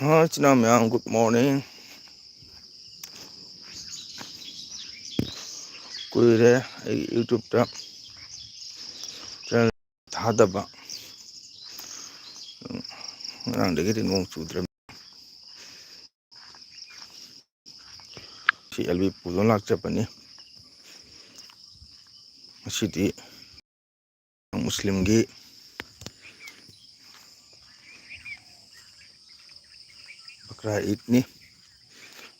China ma'am, good morning. Kuire YouTube ta channel thadaba. Nang degi nong chudra. Si LB pulon lak chapani. Masidi Muslim gi Bakra Eid ni.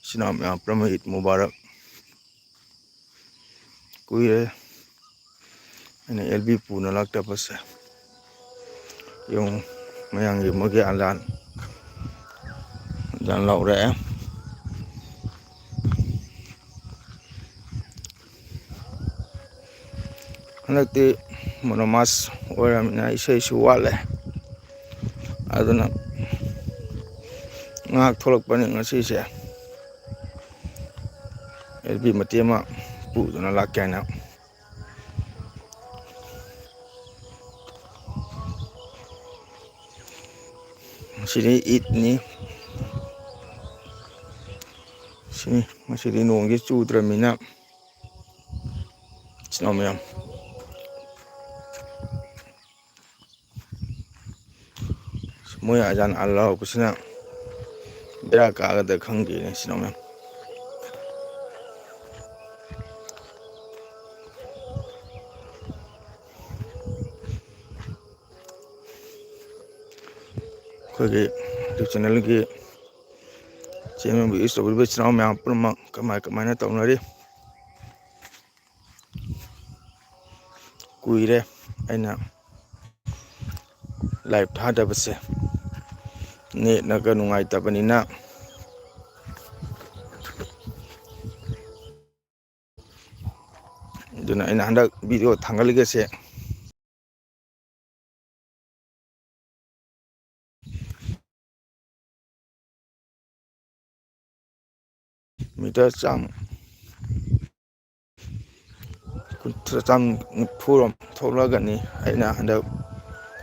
China ma'am Prama Eid Mubarak. Kuire ini LB pulon lak tapasa. Yung mayang yung magi alan dan laure hanakti monomas oramina isai suwale aduna ngak tholok pani ngasi se LB matiama pu duna lakana sini Eid ni sini masih di nonggi cudra mina sinamyam moya ajan Allah kusina bera ka da khangi ni sinamyam kogi tu channel gi channel bi isto bi sinamyam purma kamai na tawnari kuire aina live thada base ne naga nungai tabanina duna aina handak video thangalige se mita cham kuntra cham phurom tholagani aina handak